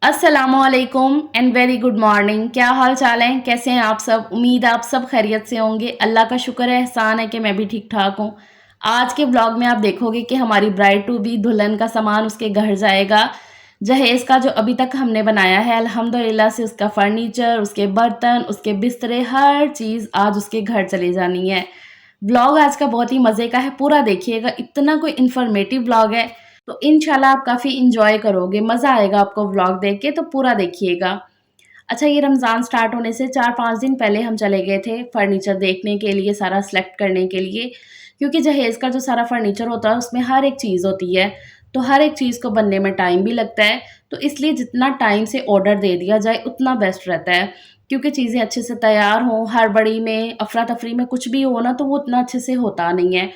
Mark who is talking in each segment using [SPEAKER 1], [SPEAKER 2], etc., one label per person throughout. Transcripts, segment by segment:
[SPEAKER 1] अस्सलामुअलैकुम and very good morning. क्या हाल चाल है, कैसे हैं आप सब? उम्मीद है आप सब खैरियत से होंगे। अल्लाह का शुक्र है, एहसान है कि मैं भी ठीक ठाक हूँ। आज के ब्लॉग में आप देखोगे कि हमारी ब्राइड टू बी दुल्हन का सामान उसके घर जाएगा। जहेज़ का जो अभी तक हमने बनाया है अल्हम्दुलिल्लाह से, उसका फर्नीचर, उसके बर्तन, उसके बिस्तरे, हर चीज़ आज उसके घर चली जानी है। ब्लॉग आज का बहुत ही मज़े का है, पूरा देखिएगा। इतना कोई इन्फॉर्मेटिव ब्लॉग है तो इंशाल्लाह आप काफ़ी इंजॉय करोगे, मज़ा आएगा आपको व्लॉग देख के, तो पूरा देखिएगा। अच्छा, ये रमज़ान स्टार्ट होने से 4-5 दिन पहले हम चले गए थे फर्नीचर देखने के लिए, सारा सेलेक्ट करने के लिए, क्योंकि जहेज़ का जो सारा फर्नीचर होता है उसमें हर एक चीज़ होती है, तो हर एक चीज़ को बनने में टाइम भी लगता है, तो इसलिए जितना टाइम से ऑर्डर दे दिया जाए उतना बेस्ट रहता है, क्योंकि चीज़ें अच्छे से तैयार हों, हड़बड़ी में, अफरा-तफरी में कुछ भी हो ना तो वो उतना अच्छे से होता नहीं है।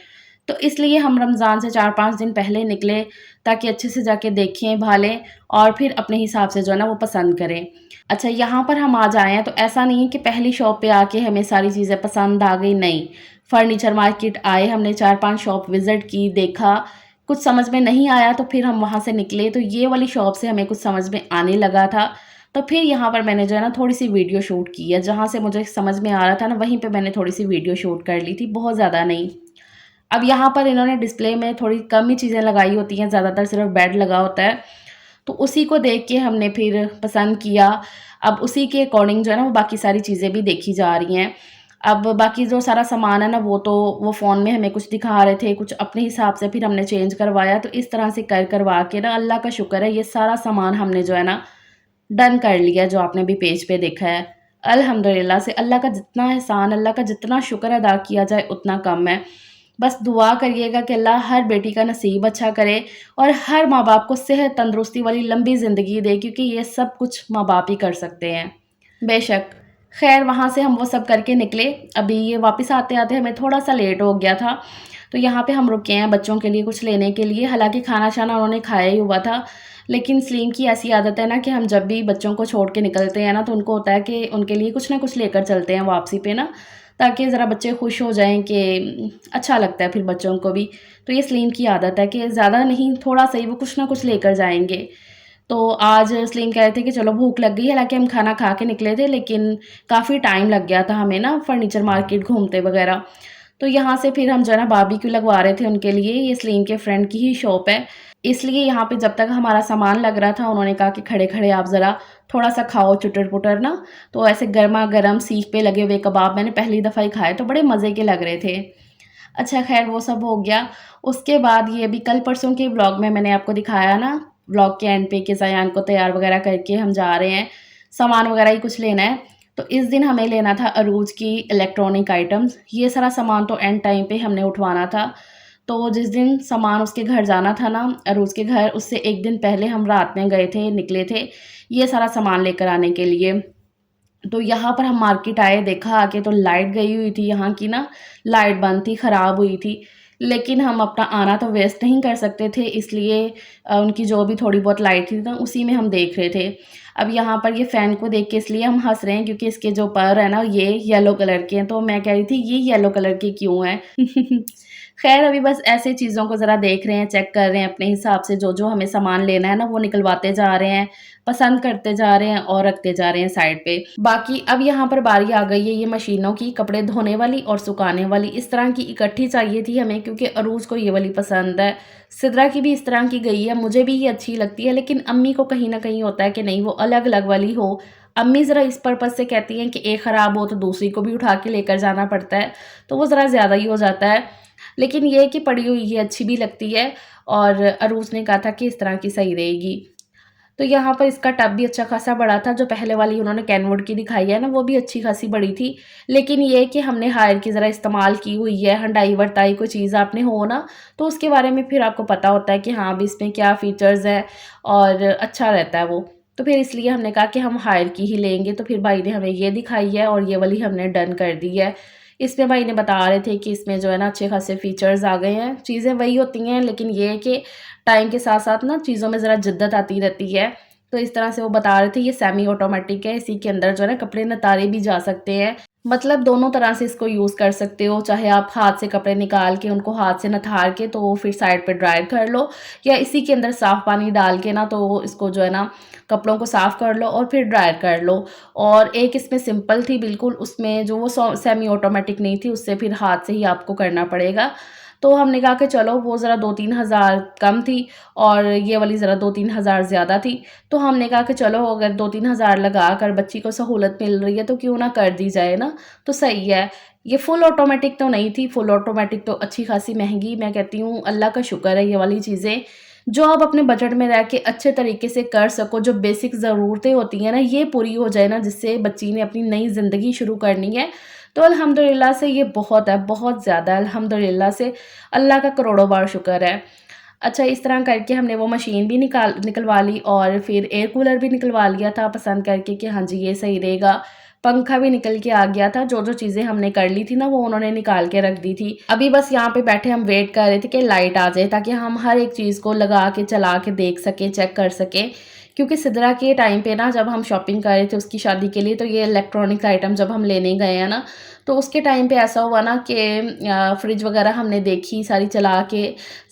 [SPEAKER 1] तो इसलिए हम रमज़ान से 4-5 दिन पहले निकले ताकि अच्छे से जाके देखें, भालें और फिर अपने हिसाब से जो है ना वो पसंद करें। अच्छा, यहाँ पर हम आ जाए हैं तो ऐसा नहीं है कि पहली शॉप पे आके हमें सारी चीज़ें पसंद आ गई, नहीं। फर्नीचर मार्केट आए, हमने 4-5 शॉप विज़िट की, देखा, कुछ समझ में नहीं आया तो फिर हम वहाँ से निकले, तो ये वाली शॉप से हमें कुछ समझ में आने लगा था। तो फिर यहाँ पर मैंने जो है ना थोड़ी-सी वीडियो शूट की है, जहाँ से मुझे समझ में आ रहा था ना वहीं पे मैंने थोड़ी-सी वीडियो शूट कर ली थी, बहुत ज़्यादा नहीं। अब यहाँ पर इन्होंने डिस्प्ले में थोड़ी कम ही चीज़ें लगाई होती हैं, ज़्यादातर सिर्फ बेड लगा होता है, तो उसी को देख के हमने फिर पसंद किया। अब उसी के अकॉर्डिंग जो है ना वो बाकी सारी चीज़ें भी देखी जा रही हैं। अब बाकी जो सारा सामान है ना वो फ़ोन में हमें कुछ दिखा रहे थे, कुछ अपने हिसाब से फिर हमने चेंज करवाया, तो इस तरह से करवा के ना अल्लाह का शुक्र है ये सारा सामान हमने जो है ना डन कर लिया, जो आपने भी पेज पे देखा है। अल्हम्दुलिल्लाह से अल्लाह का जितना एहसान, अल्लाह का जितना शुक्र अदा किया जाए उतना कम है। बस दुआ करिएगा कि अल्लाह हर बेटी का नसीब अच्छा करे और हर माँ-बाप को सेहत तंदुरुस्ती वाली लंबी ज़िंदगी दे, क्योंकि ये सब कुछ माँ-बाप ही कर सकते हैं। बेशक। ख़ैर, वहाँ से हम वो सब करके निकले। अभी ये वापस आते-आते हमें थोड़ा-सा लेट हो गया था, तो यहाँ पे हम रुके हैं बच्चों के लिए कुछ लेने के लिए। हालाँकि खाना-शाना उन्होंने खाया ही हुआ था, लेकिन सलीम की ऐसी आदत है ना कि हम जब भी बच्चों को छोड़ के निकलते हैं ना, तो उनको होता है कि उनके लिए कुछ ना कुछ लेकर चलते हैं वापसी पे ना, ताकि ज़रा बच्चे खुश हो जाएँ कि अच्छा लगता है फिर बच्चों को भी। तो ये सलीम की आदत है कि ज़्यादा नहीं, थोड़ा-सा ही वो कुछ ना कुछ लेकर जाएँगे। तो आज सलीम कह रहे थे कि चलो भूख लग गई, हालाँकि हम खाना खा के निकले थे, लेकिन काफ़ी टाइम लग गया था हमें ना फर्नीचर मार्केट घूमते वगैरह। तो यहाँ से फिर हम जो है ना बारबेक्यू लगवा रहे थे उनके लिए, ये सलीम के फ्रेंड की ही शॉप है। इसलिए यहाँ पे जब तक हमारा सामान लग रहा था, उन्होंने कहा कि खड़े-खड़े आप ज़रा थोड़ा-सा खाओ चुटर-पुटर ना। तो ऐसे गरमा-गरम सीख पे लगे हुए कबाब मैंने पहली दफ़ा ही खाए, तो बड़े मज़े के लग रहे थे। अच्छा, ख़ैर वो सब हो गया। उसके बाद ये अभी कल परसों के व्लॉग में मैंने आपको दिखाया ना, व्लॉग के एंड पे, कि ज़यान को तैयार वग़ैरह करके हम जा रहे हैं, सामान वग़ैरह ही कुछ लेना है। तो इस दिन हमें लेना था अरूज की इलेक्ट्रॉनिक आइटम्स। ये सारा सामान तो एंड टाइम पे हमने उठवाना था। तो जिस दिन सामान उसके घर जाना था ना, अरूज के घर, उससे 1 दिन पहले हम रात में गए थे, निकले थे, ये सारा सामान लेकर आने के लिए। तो यहाँ पर हम मार्केट आए, देखा आके तो लाइट गई हुई थी यहाँ की ना, लाइट बंद थी, ख़राब हुई थी। लेकिन हम अपना आना तो वेस्ट नहीं कर सकते थे, इसलिए उनकी जो भी थोड़ी बहुत लाइट थी ना उसी में हम देख रहे थे। अब यहाँ पर ये फ़ैन को देख के इसलिए हम हँस रहे हैं क्योंकि इसके जो पर है ना ये येलो कलर के हैं, तो मैं कह रही थी ये येलो कलर के क्यों हैं? ख़ैर, अभी बस ऐसे चीज़ों को ज़रा देख रहे हैं, चेक कर रहे हैं अपने हिसाब से, जो-जो हमें सामान लेना है ना वो निकलवाते जा रहे हैं, पसंद करते जा रहे हैं और रखते जा रहे हैं साइड पे। बाकी अब यहाँ पर बारी आ गई है ये मशीनों की, कपड़े धोने वाली और सुखाने वाली। इस तरह की इकट्ठी चाहिए थी हमें क्योंकि अरूज को ये वाली पसंद है। सिद्रा की भी इस तरह की गई है, मुझे भी ये अच्छी लगती है, लेकिन अम्मी को कहीं न कहीं होता है कि नहीं वो अलग-अलग वाली हो। अम्मी ज़रा इस पर्पज़ से कहती हैं कि एक ख़राब हो तो दूसरी को भी उठा के लेकर जाना पड़ता है, तो वो ज़रा ज़्यादा ही हो जाता है। लेकिन ये है कि पड़ी हुई ये अच्छी भी लगती है और अरूज ने कहा था कि इस तरह की सही रहेगी। तो यहाँ पर इसका टब भी अच्छा खासा बड़ा था, जो पहले वाली उन्होंने कैनवुड की दिखाई है ना, वो भी अच्छी खासी बड़ी थी। लेकिन ये है कि हमने हायर की ज़रा इस्तेमाल की हुई है, हंडाई-वरताई कोई चीज़ आपने हो ना, तो उसके बारे में फिर आपको पता होता है कि हाँ, अभी इसमें क्या फ़ीचर्स हैं और अच्छा रहता है वो। तो फिर इसलिए हमने कहा कि हम हायर की ही लेंगे। तो फिर भाई ने हमें ये दिखाई है और ये वाली हमने डन कर दी है। इसमें भाई ने बता रहे थे कि इसमें जो है ना अच्छे खासे फ़ीचर्स आ गए हैं। चीज़ें वही होती हैं, लेकिन ये है कि टाइम के साथ-साथ ना चीज़ों में ज़रा जिद्दत आती रहती है। तो इस तरह से वो बता रहे थे, ये सेमी ऑटोमेटिक है, इसी के अंदर जो है ना कपड़े नितारे भी जा सकते हैं। मतलब दोनों तरह से इसको यूज़ कर सकते हो, चाहे आप हाथ से कपड़े निकाल के उनको हाथ से नथार के तो फिर साइड पे ड्राई कर लो, या इसी के अंदर साफ़ पानी डाल के ना तो इसको जो है ना कपड़ों को साफ़ कर लो और फिर ड्राई कर लो। और एक इसमें सिंपल थी बिल्कुल, उसमें जो वो सेमी ऑटोमेटिक नहीं थी, उससे फिर हाथ से ही आपको करना पड़ेगा। तो हमने कहा कि चलो वो ज़रा 2-3 हज़ार कम थी और ये वाली ज़रा 2-3 हज़ार ज़्यादा थी। तो हमने कहा कि चलो अगर 2-3 हज़ार लगा कर बच्ची को सहूलत मिल रही है तो क्यों ना कर दी जाए ना, तो सही है। ये फुल ऑटोमेटिक तो नहीं थी, फुल ऑटोमेटिक तो अच्छी खासी महँगी, मैं कहती हूँ अल्लाह का शुक्र है ये वाली चीज़ें जो आप अपने बजट में रह के अच्छे तरीके से कर सको, जो बेसिक ज़रूरतें होती हैं ना ये पूरी हो जाए ना, जिससे बच्ची ने अपनी नई ज़िंदगी शुरू करनी है, तो अल्हम्दुलिल्लाह से ये बहुत है, बहुत ज़्यादा अल्हम्दुलिल्लाह से, अल्लाह का करोड़ों बार शुक्र है। अच्छा, इस तरह करके हमने वो मशीन भी निकलवा ली और फिर एयर कूलर भी निकलवा लिया था पसंद करके कि हाँ जी, ये सही रहेगा। पंखा भी निकल के आ गया था, जो-जो चीज़ें हमने कर ली थी ना वो उन्होंने निकाल के रख दी थी। अभी बस यहाँ पे बैठे हम वेट कर रहे थे कि लाइट आ जाए ताकि हम हर एक चीज़ को लगा के, चला के देख सकें, चेक कर सकें। क्योंकि सिद्रा के टाइम पे ना जब हम शॉपिंग कर रहे थे उसकी शादी के लिए, तो ये इलेक्ट्रॉनिक्स आइटम जब हम लेने गए हैं ना, तो उसके टाइम पे ऐसा हुआ ना कि फ्रिज वगैरह हमने देखी सारी चला के,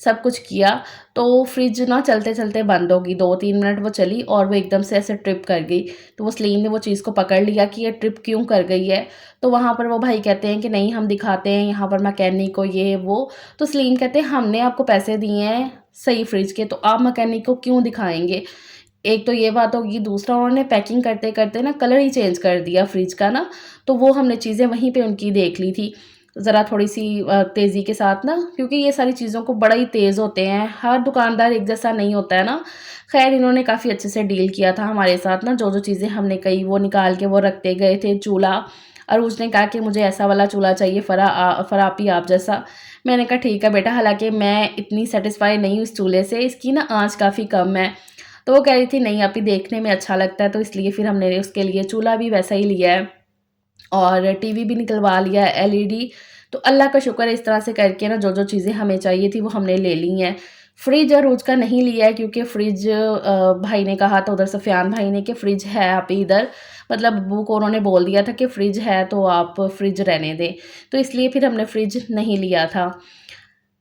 [SPEAKER 1] सब कुछ किया, तो फ्रिज ना चलते-चलते बंद हो गई। 2-3 मिनट वो चली और वो एकदम से ऐसे ट्रिप कर गई। तो वो सलीम ने वो चीज़ को पकड़ लिया कि ये ट्रिप क्यों कर गई है। तो वहाँ पर वो भाई कहते हैं कि नहीं, हम दिखाते हैं यहाँ पर मैकेनिक को, ये वो। तो सलीम कहते हैं हमने आपको पैसे दिए हैं सही फ्रिज के, तो आप मैकेनिक को क्यों दिखाएँगे? एक तो ये बात होगी, दूसरा उन्होंने पैकिंग करते-करते ना कलर ही चेंज कर दिया फ्रिज का ना, तो वो हमने चीज़ें वहीं पे उनकी देख ली थी। ज़रा थोड़ी-सी तेज़ी के साथ ना, क्योंकि ये सारी चीज़ों को बड़ा ही तेज़ होते हैं, हर दुकानदार एक जैसा नहीं होता है ना। ख़ैर इन्होंने काफ़ी अच्छे से डील किया था हमारे साथ ना, जो-जो चीज़ें हमने कही वो निकाल के वो रखते गए थे। चूल्हा, और उसने कहा कि मुझे ऐसा वाला चूल्हा चाहिए फ़रापी आप जैसा। मैंने कहा ठीक है बेटा, हालाँकि मैं इतनी सैटिस्फाई नहीं हूँ इस चूल्हे से, इसकी ना आँच काफ़ी कम है। तो वो कह रही थी नहीं आप ही देखने में अच्छा लगता है, तो इसलिए फिर हमने उसके लिए चूल्हा भी वैसा ही लिया है और टीवी भी निकलवा लिया है एलईडी। तो अल्लाह का शुक्र है, इस तरह से करके ना जो-जो चीज़ें हमें चाहिए थी वो हमने ले ली हैं। फ्रिज और रोज़ का नहीं लिया है क्योंकि फ्रिज भाई ने कहा था उधर सफ़ियान भाई ने कि फ्रिज है आप ही इधर, मतलब अब्बू को उन्होंने बोल दिया था कि फ्रिज है तो आप फ्रिज रहने दें। तो इसलिए फिर हमने फ्रिज नहीं लिया था।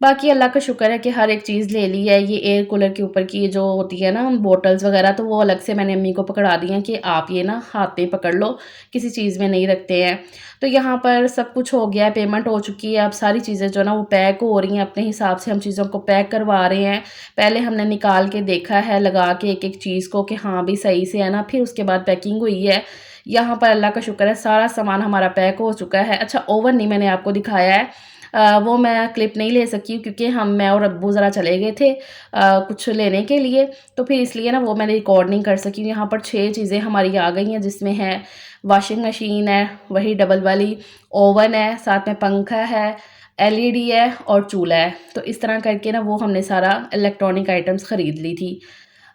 [SPEAKER 1] बाकी अल्लाह का शुक्र है कि हर एक चीज़ ले ली है। ये एयर कूलर के ऊपर की ये जो होती है ना बॉटल्स वग़ैरह, तो वो अलग से मैंने अम्मी को पकड़ा दी हैं कि आप ये ना हाथ में पकड़ लो, किसी चीज़ में नहीं रखते हैं। तो यहाँ पर सब कुछ हो गया है, पेमेंट हो चुकी है, अब सारी चीज़ें जो है ना वो पैक हो रही हैं, अपने हिसाब से हम चीज़ों को पैक करवा रहे हैं। पहले हमने निकाल के देखा है, लगा के एक-एक चीज़ को कि हाँ भी सही से है ना, फिर उसके बाद पैकिंग हुई है। यहाँ पर अल्लाह का शुक्र है सारा सामान हमारा पैक हो चुका है। अच्छा, ओवन नहीं मैंने आपको दिखाया है, वो मैं क्लिप नहीं ले सकी क्योंकि मैं और अब्बू ज़रा चले गए थे कुछ लेने के लिए, तो फिर इसलिए ना वो मैंने रिकॉर्ड नहीं कर सकी। यहाँ पर 6 चीज़ें हमारी आ गई हैं, जिसमें है वॉशिंग मशीन है, वही डबल वाली, ओवन है, साथ में पंखा है, एलईडी है और चूल्हा है। तो इस तरह करके ना वो हमने सारा इलेक्ट्रॉनिक आइटम्स ख़रीद ली थी।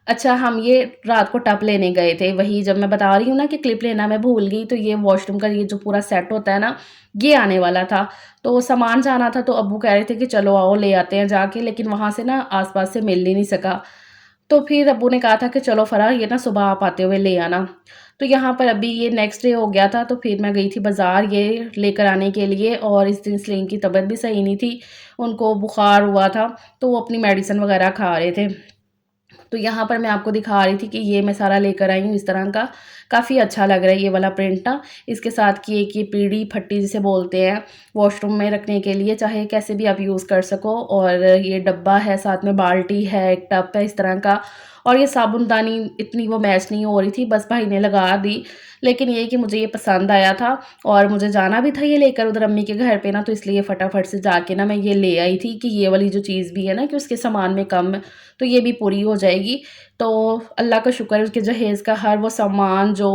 [SPEAKER 1] अच्छा, हम ये रात को टब लेने गए थे, वही जब मैं बता रही हूँ ना कि क्लिप लेना मैं भूल गई, तो ये वॉशरूम का ये जो पूरा सेट होता है ना, ये आने वाला था। तो सामान जाना था तो अब्बू कह रहे थे कि चलो आओ ले आते हैं जाके, लेकिन वहाँ से ना आस-पास से मिल ही नहीं सका। तो फिर अब्बू ने कहा था कि चलो फ़रा ये ना सुबह आप आते हुए ले आना। तो यहाँ पर अभी ये नेक्स्ट डे हो गया था, तो फिर मैं गई थी बाज़ार ये लेकर आने के लिए, और इस दिन सलीम की तबीयत भी सही नहीं थी, उनको बुखार हुआ था, तो वो अपनी मेडिसिन वग़ैरह खा रहे थे। तो यहाँ पर मैं आपको दिखा रही थी कि ये मैं सारा लेकर आई हूँ इस तरह का, काफ़ी अच्छा लग रहा है ये वाला प्रिंट ना। इसके साथ की एक ये पीढ़ी फट्टी जिसे बोलते हैं, वॉशरूम में रखने के लिए, चाहे कैसे भी आप यूज़ कर सको। और ये डब्बा है, साथ में बाल्टी है, एक टब है इस तरह का। और ये साबुनदानी इतनी वो मैच नहीं हो रही थी, बस भाई ने लगा दी, लेकिन ये कि मुझे ये पसंद आया था और मुझे जाना भी था ये लेकर उधर अम्मी के घर पे ना, तो इसलिए फटाफट से जाके ना मैं ये ले आई थी कि ये वाली जो चीज़ भी है ना कि उसके सामान में कम, तो ये भी पूरी हो जाएगी। तो अल्लाह का शुक्र है उसके जहेज़ का हर वो सामान जो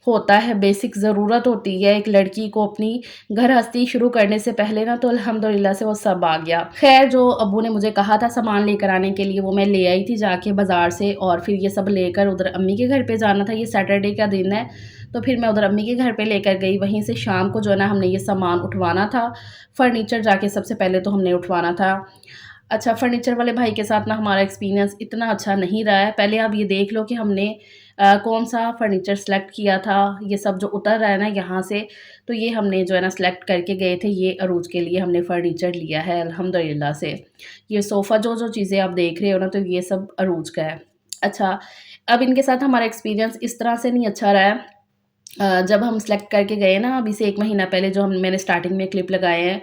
[SPEAKER 1] होता है, बेसिक ज़रूरत होती है एक लड़की को अपनी गृहस्थी शुरू करने से पहले ना, तो अल्हम्दुलिल्लाह से वो सब आ गया। ख़ैर जो अब्बू ने मुझे कहा था सामान लेकर आने के लिए वो मैं ले आई थी जाके बाज़ार से, और फिर ये सब लेकर उधर अम्मी के घर पे जाना था। ये सैटरडे का दिन है, तो फिर मैं उधर अम्मी के घर पे लेकर गई। वहीं से शाम को जो है ना हमने ये सामान उठवाना था। फर्नीचर जाके सबसे पहले तो हमने उठवाना था। अच्छा, फर्नीचर वाले भाई के साथ ना हमारा एक्सपीरियंस इतना अच्छा नहीं रहा है। पहले आप ये देख लो कि हमने कौन-सा फर्नीचर सेलेक्ट किया था। ये सब जो उतर रहा है ना यहाँ से, तो ये हमने जो है ना सेलेक्ट करके गए थे। ये अरूज के लिए हमने फर्नीचर लिया है अल्हम्दुलिल्लाह से। ये सोफ़ा जो-जो चीज़ें आप देख रहे हो ना, तो ये सब अरूज का है। अच्छा, अब इनके साथ हमारा एक्सपीरियंस इस तरह से नहीं अच्छा रहा है। जब हम सेलेक्ट करके गए ना अभी से 1 महीना पहले, जो हम मैंने स्टार्टिंग में क्लिप लगाए हैं,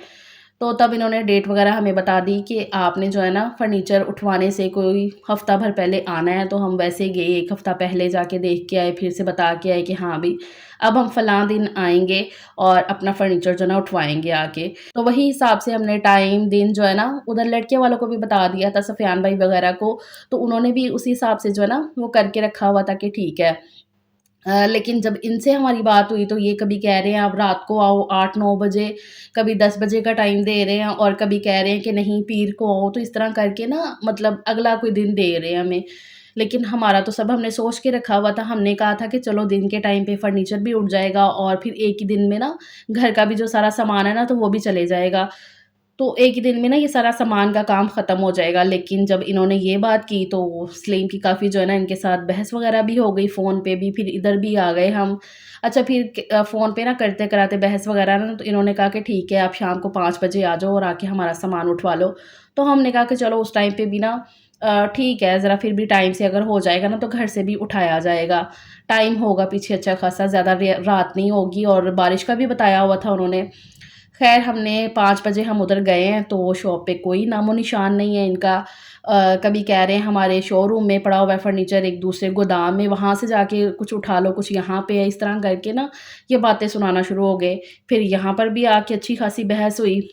[SPEAKER 1] तो तब इन्होंने डेट वग़ैरह हमें बता दी कि आपने जो है ना फ़र्नीचर उठवाने से कोई हफ़्ता भर पहले आना है। तो हम वैसे ही गए, 1 हफ़्ता पहले जाके देख के आए, फिर से बता के आए कि हाँ भई, अब हम फलाँ दिन आएँगे और अपना फ़र्नीचर जो है ना उठवाएँगे आके। तो वही हिसाब से हमने टाइम, दिन जो है ना उधर लड़के वालों को भी बता दिया था, सफ़ियान भाई वग़ैरह को, तो उन्होंने भी उसी हिसाब से जो है ना वो करके रखा हुआ था कि ठीक है। लेकिन जब इनसे हमारी बात हुई तो ये कभी कह रहे हैं आप रात को आओ 8-9 बजे, कभी 10 बजे का टाइम दे रहे हैं, और कभी कह रहे हैं कि नहीं पीर को आओ। तो इस तरह करके ना मतलब अगला कोई दिन दे रहे हैं हमें। लेकिन हमारा तो सब हमने सोच के रखा हुआ था। हमने कहा था कि चलो दिन के टाइम पे फर्नीचर भी उठ जाएगा और फिर एक ही दिन में ना घर का भी जो सारा सामान है ना तो वो भी चले जाएगा। तो एक ही दिन में ना ये सारा सामान का काम ख़त्म हो जाएगा। लेकिन जब इन्होंने ये बात की तो सलीम की काफ़ी जो है ना इनके साथ बहस वग़ैरह भी हो गई, फ़ोन पे भी, फिर इधर भी आ गए हम। अच्छा, फिर फ़ोन पे ना करते-कराते बहस वग़ैरह ना, तो इन्होंने कहा कि ठीक है आप शाम को 5 बजे आ जाओ और आके हमारा सामान उठवा लो। तो हमने कहा कि चलो उस टाइम पे भी ना ठीक है, ज़रा फिर भी टाइम से अगर हो जाएगा ना तो घर से भी उठाया जाएगा। टाइम होगा पीछे अच्छा खासा, ज़्यादा रात नहीं होगी, और बारिश का भी बताया हुआ था उन्होंने। ख़ैर हमने 5 बजे हम उधर गए हैं तो शॉप पे कोई नामो-निशान नहीं है इनका। कभी कह रहे हैं हमारे शोरूम में पड़ा हुआ है फ़र्नीचर, एक दूसरे गोदाम में, वहाँ से जाके कुछ उठा लो, कुछ यहाँ पे है, इस तरह करके ना ये बातें सुनाना शुरू हो गए। फिर यहाँ पर भी आके अच्छी खासी बहस हुई।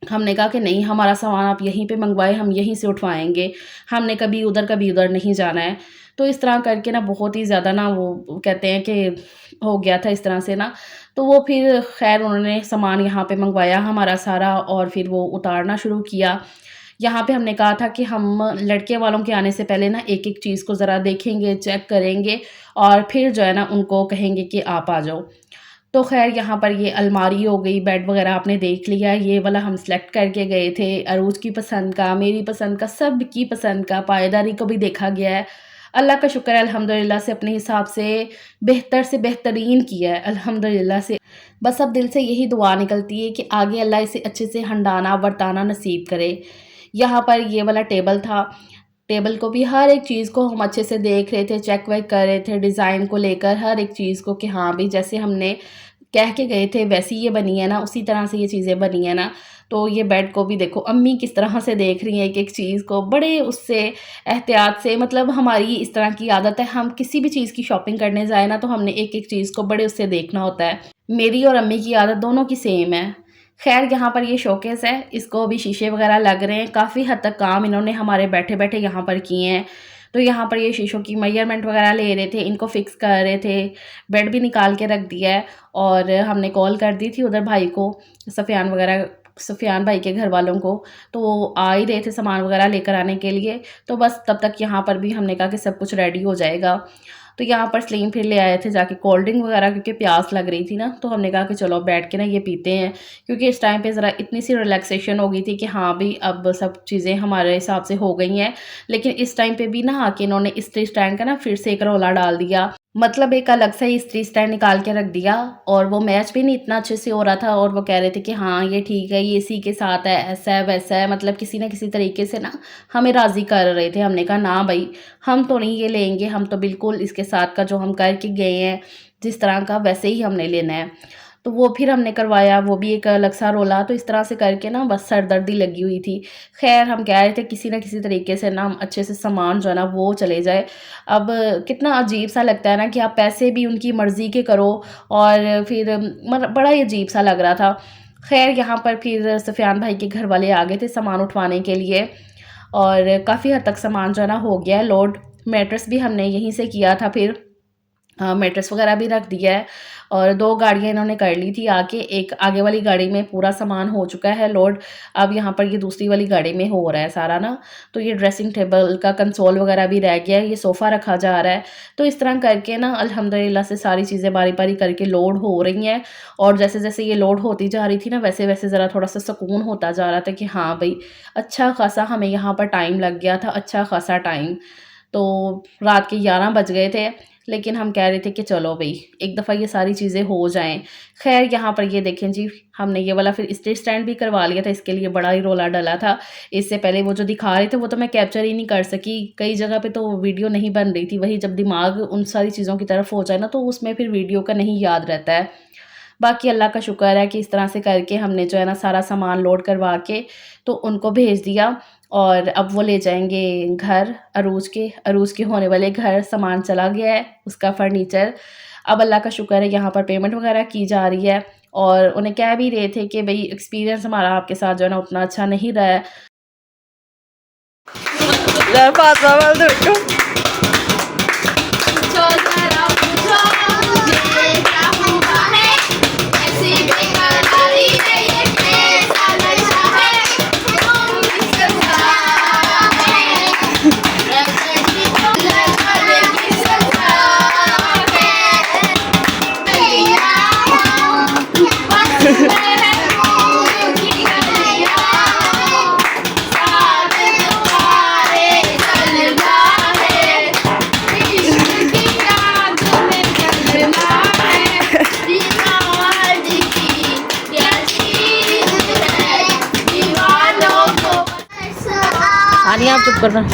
[SPEAKER 1] हमने कहा कि नहीं, हमारा सामान आप यहीं पे मँगवाएँ, हम यहीं से उठवाएँगे। हमने कभी उधर नहीं जाना है। तो इस तरह करके ना बहुत ही ज़्यादा ना वो कहते हैं कि हो गया था इस तरह से ना। तो वो फिर ख़ैर उन्होंने सामान यहाँ पे मँगवाया हमारा सारा, और फिर वो उतारना शुरू किया। यहाँ पे हमने कहा था कि हम लड़के वालों के आने से पहले ना एक-एक चीज़ को ज़रा देखेंगे, चेक करेंगे, और फिर जो है ना उनको कहेंगे कि आप आ जाओ। तो ख़ैर यहाँ पर ये अलमारी हो गई, बेड वग़ैरह आपने देख लिया, ये वाला हम सेलेक्ट करके गए थे। अरूज की पसंद का, मेरी पसंद का, सबकी पसंद का, पायदारी को भी देखा गया है। अल्लाह का शुक्र है अल्हम्दुलिल्लाह से अपने हिसाब से बेहतरीन किया है अल्हम्दुलिल्लाह से। बस अब दिल से यही दुआ निकलती है कि आगे अल्लाह इसे अच्छे से हंडाना बरताना नसीब करे। यहाँ पर ये वाला टेबल था। टेबल को भी हर एक चीज़ को हम अच्छे से देख रहे थे, चेक वेक कर रहे थे, डिज़ाइन को लेकर हर एक चीज़ को कि हाँ भई जैसे हमने कह के गए थे वैसी ये बनी है ना, उसी तरह से ये चीज़ें बनी है ना। तो ये बेड को भी देखो अम्मी किस तरह से देख रही हैं एक-एक चीज़ को, बड़े उससे एहतियात से, मतलब हमारी इस तरह की आदत है, हम किसी भी चीज़ की शॉपिंग करने जाए ना तो हमने एक-एक चीज़ को बड़े उससे देखना होता है। मेरी और अम्मी की आदत दोनों की सेम है। ख़ैर यहाँ पर ये शोकेस है, इसको अभी शीशे वग़ैरह लग रहे हैं, काफ़ी हद तक काम इन्होंने हमारे बैठे-बैठे यहाँ पर किए हैं। तो यहाँ पर ये शीशों की मेज़रमेंट वग़ैरह ले रहे थे, इनको फ़िक्स कर रहे थे, बेड भी निकाल के रख दिया है, और हमने कॉल कर दी थी उधर भाई को, सफ़ियान भाई के घर वालों को, तो वो आ ही रहे थे सामान वग़ैरह लेकर आने के लिए। तो बस तब तक यहाँ पर भी हमने कहा कि सब कुछ रेडी हो जाएगा। तो यहाँ पर सलीम फिर ले आए थे जाके कोल्ड ड्रिंक वग़ैरह, क्योंकि प्यास लग रही थी ना, तो हमने कहा कि चलो बैठ के ना ये पीते हैं। क्योंकि इस टाइम पे ज़रा इतनी सी रिलैक्सेशन हो गई थी कि हाँ भई अब सब चीज़ें हमारे हिसाब से हो गई हैं। लेकिन इस टाइम पे भी ना आके इन्होंने इस्त्री स्टैंड का ना फिर से एक रौला डाल दिया। मतलब एक अलग से ही इस्त्री स्टैंड निकाल के रख दिया, और वो मैच भी नहीं इतना अच्छे से हो रहा था, और वो कह रहे थे कि हाँ ये ठीक है, ये इसी के साथ है, ऐसा है वैसा है, मतलब किसी न किसी तरीके से ना हमें राज़ी कर रहे थे। हमने कहा ना भई, हम तो नहीं ये लेंगे, हम तो बिल्कुल इसके साथ का जो हम करके गए हैं जिस तरह का वैसे ही हमने लेना है। तो वो फिर हमने करवाया, वो भी एक अलग सा रोला। तो इस तरह से करके ना बस सरदर्दी लगी हुई थी। ख़ैर हम कह रहे थे किसी न किसी तरीके से ना हम अच्छे से सामान जो है ना वो चले जाए। अब कितना अजीब-सा लगता है ना कि आप पैसे भी उनकी मर्ज़ी के करो, और फिर बड़ा ही अजीब-सा लग रहा था। ख़ैर यहाँ पर फिर सफ़ियान भाई के घर वाले आ गए थे सामान उठवाने के लिए, और काफ़ी हद तक सामान जो है ना हो गया है लोड। मैट्रेस भी हमने यहीं से किया था। फिर मैट्रेस वगैरह भी रख दिया है और 2 गाड़ियाँ इन्होंने कर ली थी आके। एक आगे वाली गाड़ी में पूरा सामान हो चुका है लोड, अब यहाँ पर ये दूसरी वाली गाड़ी में हो रहा है सारा ना। तो ये ड्रेसिंग टेबल का कंसोल वगैरह भी रह गया है, ये सोफ़ा रखा जा रहा है। तो इस तरह करके ना अल्हम्दुलिल्लाह से सारी चीज़ें बारी-बारी करके लोड हो रही हैं। और जैसे-जैसे ये लोड होती जा रही थी ना, वैसे-वैसे ज़रा थोड़ा-सा सुकून होता जा रहा था कि हाँ भई, अच्छा खासा हमें यहाँ पर टाइम लग गया था, अच्छा खासा टाइम। तो रात के 11 बज गए थे, लेकिन हम कह रहे थे कि चलो भई, एक दफ़ा ये सारी चीज़ें हो जाएँ। ख़ैर यहाँ पर ये देखें जी, हमने ये वाला फिर स्टेज स्टैंड भी करवा लिया था, इसके लिए बड़ा ही रोला डला था। इससे पहले वो जो दिखा रहे थे वो तो मैं कैप्चर ही नहीं कर सकी, कई जगह पे तो वीडियो नहीं बन रही थी। वही जब दिमाग उन सारी चीज़ों की तरफ हो जाए ना, तो उसमें फिर वीडियो का नहीं याद रहता है। बाकी अल्लाह का शुक्र है कि इस तरह से करके हमने जो है ना सारा सामान लोड करवा के तो उनको भेज दिया। और अब वो ले जाएँगे घर अरूज के होने वाले घर, सामान चला गया है, उसका फर्नीचर। अब अल्लाह का शुक्र है यहाँ पर पेमेंट वगैरह की जा रही है। और उन्हें कह भी रहे थे कि भई एक्सपीरियंस हमारा आपके साथ जो है ना उतना अच्छा नहीं रहा है। आनिया आप चुप करना।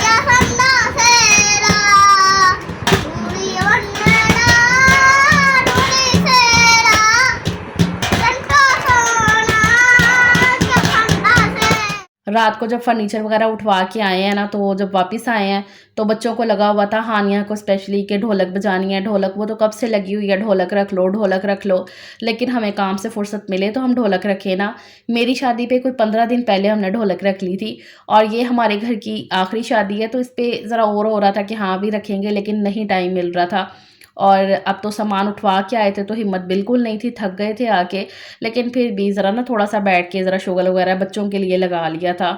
[SPEAKER 1] रात को जब फर्नीचर वगैरह उठवा के आए हैं ना, तो जब वापस आए हैं तो बच्चों को लगा हुआ था, हानिया को स्पेशली, कि ढोलक बजानी है। ढोलक वो तो कब से लगी हुई है, ढोलक रख लो, ढोलक रख लो। लेकिन हमें काम से फुर्सत मिले तो हम ढोलक रखे ना। मेरी शादी पे कोई 15 दिन पहले हमने ढोलक रख ली थी और ये हमारे घर की आखिरी शादी है, तो इस पर ज़रा और हो रहा था कि हाँ भी रखेंगे, लेकिन नहीं टाइम मिल रहा था। और अब तो सामान उठवा के आए थे तो हिम्मत बिल्कुल नहीं थी, थक गए थे आके। लेकिन फिर भी ज़रा ना थोड़ा-सा बैठ के ज़रा शुगल वगैरह बच्चों के लिए लगा लिया था।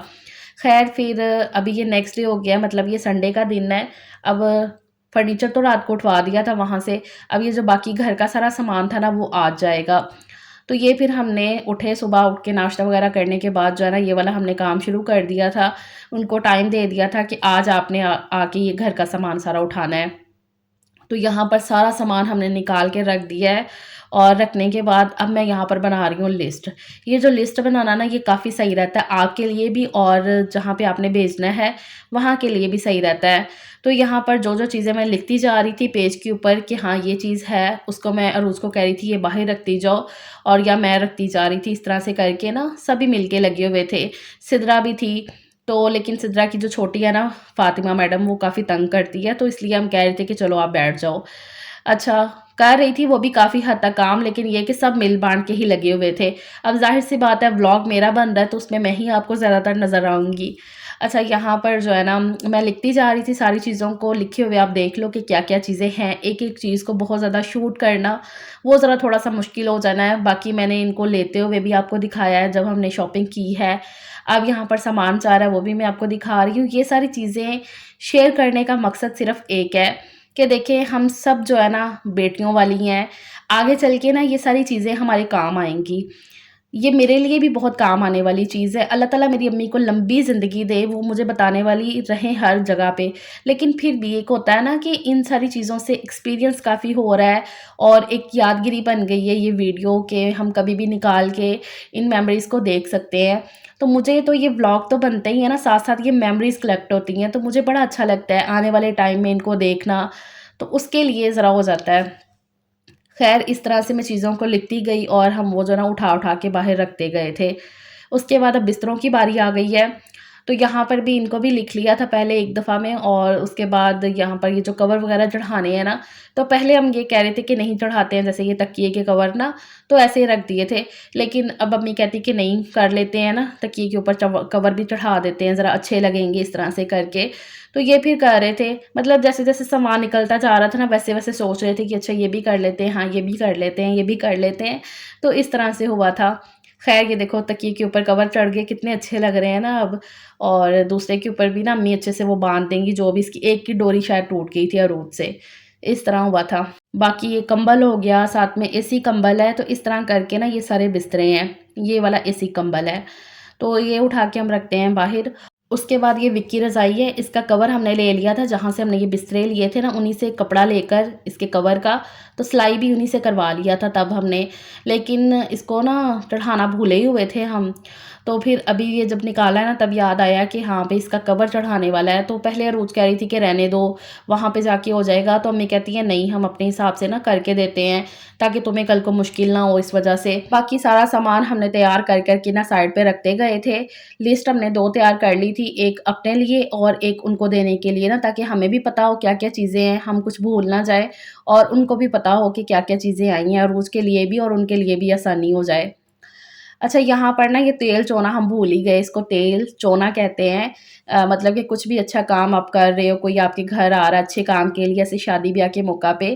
[SPEAKER 1] ख़ैर फिर अभी ये नेक्स्ट डे हो गया, मतलब ये संडे का दिन है। अब फर्नीचर तो रात को उठवा दिया था वहाँ से, अब ये जो बाकी घर का सारा सामान था ना वो आज जाएगा। तो ये फिर हमने उठे, सुबह उठ के नाश्ता वगैरह करने के बाद जो है ना ये वाला हमने काम शुरू कर दिया था। उनको टाइम दे दिया था कि आज आपने आके ये घर का सामान सारा उठाना है। तो यहाँ पर सारा सामान हमने निकाल के रख दिया है। और रखने के बाद अब मैं यहाँ पर बना रही हूँ लिस्ट। ये जो लिस्ट बनाना ना ये काफ़ी सही रहता है आपके लिए भी, और जहाँ पे आपने भेजना है वहाँ के लिए भी सही रहता है। तो यहाँ पर जो-जो चीज़ें मैं लिखती जा रही थी पेज के ऊपर कि हाँ ये चीज़ है, उसको मैं अरूज़ को कह रही थी ये बाहर रखती जाओ, और या मैं रखती जा रही थी। इस तरह से करके ना सभी मिलके लगे हुए थे। सिद्रा भी थी, तो लेकिन सिद्रा की जो छोटी है ना फ़ातिमा मैडम, वो काफ़ी तंग करती है, तो इसलिए हम कह रहे थे कि चलो आप बैठ जाओ। अच्छा, कर रही थी वो भी काफ़ी हद तक काम, लेकिन ये कि सब मिल-बाँट के ही लगे हुए थे। अब ज़ाहिर-सी बात है व्लॉग मेरा बन रहा है तो उसमें मैं ही आपको ज़्यादातर नज़र आऊँगी। अच्छा, यहाँ पर जो है ना मैं लिखती जा रही थी सारी चीज़ों को, लिखे हुए आप देख लो कि क्या-क्या चीज़ें हैं। एक-एक चीज़ को बहुत ज़्यादा शूट करना, वो ज़रा थोड़ा-सा मुश्किल हो जाना है। बाकी मैंने इनको लेते हुए भी आपको दिखाया है जब हमने शॉपिंग की है। अब यहाँ पर सामान चाह रहा है वो भी मैं आपको दिखा रही हूँ। ये सारी चीज़ें शेयर करने का मकसद सिर्फ़ एक है कि देखिए हम सब जो है ना बेटियों वाली हैं, आगे चल के ना ये सारी चीज़ें हमारे काम आएँगी। ये मेरे लिए भी बहुत काम आने वाली चीज़ है। अल्लाह ताला मेरी अम्मी को लंबी ज़िंदगी दे, वो मुझे बताने वाली रहें हर जगह पे। लेकिन फिर भी एक होता है ना कि इन सारी चीज़ों से एक्सपीरियंस काफ़ी हो रहा है और एक यादगिरी बन गई है ये वीडियो, के हम कभी भी निकाल के इन मेमोरीज़ को देख सकते हैं। तो मुझे तो ये व्लॉग तो बनते ही है ना, साथ-साथ ये मेमोरीज़ कलेक्ट होती हैं, तो मुझे बड़ा अच्छा लगता है आने वाले टाइम में इनको देखना, तो उसके लिए ज़रा हो जाता है। ख़ैर इस तरह से मैं चीज़ों को लिखती गई और हम वो जो ना उठा-उठा के बाहर रखते गए थे। उसके बाद अब बिस्तरों की बारी आ गई है। तो यहाँ पर भी इनको भी लिख लिया था पहले एक दफ़ा में, और उसके बाद यहाँ पर ये जो कवर वगैरह चढ़ाने हैं ना, तो पहले हम ये कह रहे थे कि नहीं चढ़ाते हैं, जैसे ये तकिए के कवर ना, तो ऐसे ही रख दिए थे। लेकिन अब अम्मी कहती कि नहीं, कर लेते हैं ना, तकिए के ऊपर कवर भी चढ़ा देते हैं, ज़रा अच्छे लगेंगे इस तरह से करके। तो ये फिर कर रहे थे, मतलब जैसे-जैसे सामान निकलता जा रहा था ना, वैसे-वैसे सोच रहे थे कि अच्छा ये भी कर लेते हैं, हाँ, ये भी कर लेते हैं, ये भी कर लेते हैं। तो इस तरह से हुआ था। ख़ैर ये देखो तकिए के ऊपर कवर चढ़ गए, कितने अच्छे लग रहे हैं ना अब। और दूसरे के ऊपर भी ना अम्मी अच्छे से वो बाँध देंगी, जो भी इसकी एक की डोरी शायद टूट गई थी अरूद से, इस तरह हुआ था। बाकी ये कंबल हो गया, साथ में एसी कंबल है, तो इस तरह करके ना ये सारे बिस्तरे हैं। ये वाला एसी कंबल है, तो ये उठा के हम रखते हैं बाहर। उसके बाद ये विक्की रज़ाई है, इसका कवर हमने ले लिया था, जहाँ से हमने ये बिस्तरे लिए थे ना, उन्हीं से कपड़ा लेकर इसके कवर का, तो सिलाई भी उन्हीं से करवा लिया था तब हमने। लेकिन इसको ना चढ़ाना भूले ही हुए थे हम। तो फिर अभी ये जब निकाला है ना, तब याद आया कि हाँ भई इसका कवर चढ़ाने वाला है। तो पहले अरूज कह रही थी कि रहने दो, वहाँ पे जाके हो जाएगा। तो अम्मी कहती है नहीं, हम अपने हिसाब से ना करके देते हैं, ताकि तुम्हें कल को मुश्किल ना हो इस वजह से। बाकी सारा सामान हमने तैयार कर के ना साइड पे रखते गए थे। लिस्ट हमने 2 तैयार कर ली थी, एक अपने लिए और एक उनको देने के लिए ना, ताकि हमें भी पता हो क्या-क्या चीज़ें हैं, हम कुछ भूल ना जाएँ, और उनको भी पता हो कि क्या-क्या चीज़ें आई हैं, अरूज के लिए भी और उनके लिए भी आसानी हो जाए। अच्छा, यहाँ पर ना ये तेल चोना हम भूल ही गए, इसको तेल चोना कहते हैं। मतलब कि कुछ भी अच्छा काम आप कर रहे हो, कोई आपके घर आ रहा है अच्छे काम के लिए, ऐसे शादी-ब्याह के मौका पे,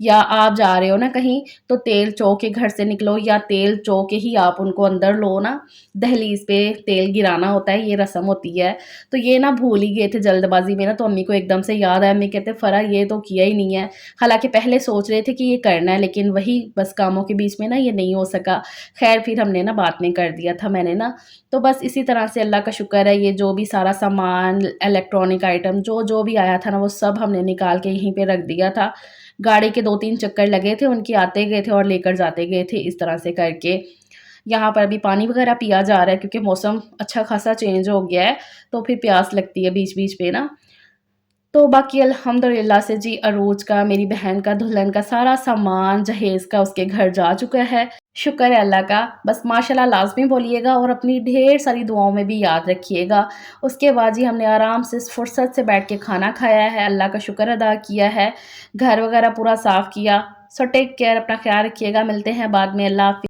[SPEAKER 1] या आप जा रहे हो ना कहीं, तो तेल चो के घर से निकलो, या तेल चो के ही आप उनको अंदर लो ना, दहलीज़ पे तेल गिराना होता है, ये रस्म होती है। तो ये ना भूल ही गए थे जल्दबाज़ी में ना, तो अम्मी को एकदम से याद आया। अम्मी कहते फ़रा ये तो किया ही नहीं है। हालाँकि पहले सोच रहे थे कि ये करना है, लेकिन वही बस कामों के बीच में ना ये नहीं हो सका। ख़ैर फिर हमने ना बाद में कर दिया था मैंने ना। तो बस इसी तरह से अल्लाह का शुक्र है, ये जो भी सारा सामान, इलेक्ट्रॉनिक आइटम जो भी आया था ना, वो सब हमने निकाल के यहीं पे रख दिया था। गाड़ी के 2-3 चक्कर लगे थे, उनके आते गए थे और लेकर जाते गए थे, इस तरह से करके। यहाँ पर अभी पानी वग़ैरह पिया जा रहा है, क्योंकि मौसम अच्छा खासा चेंज हो गया है, तो फिर प्यास लगती है बीच-बीच में ना। तो बाकी अल्हम्दुलिल्लाह से जी, अरूज का, मेरी बहन का, दुल्हन का सारा सामान जहेज़ का उसके घर जा चुका है। शुक्र है अल्लाह का। बस माशाल्लाह लाज़मी बोलिएगा, और अपनी ढेर सारी दुआओं में भी याद रखिएगा। उसके बाद जी हमने आराम से फुर्सत से बैठ के खाना खाया है, अल्लाह का शुक्र अदा किया है, घर वग़ैरह पूरा साफ़ किया। सो टेक केयर, अपना ख़्याल रखिएगा। मिलते हैं बाद में। अल्लाह हाफ़िज़।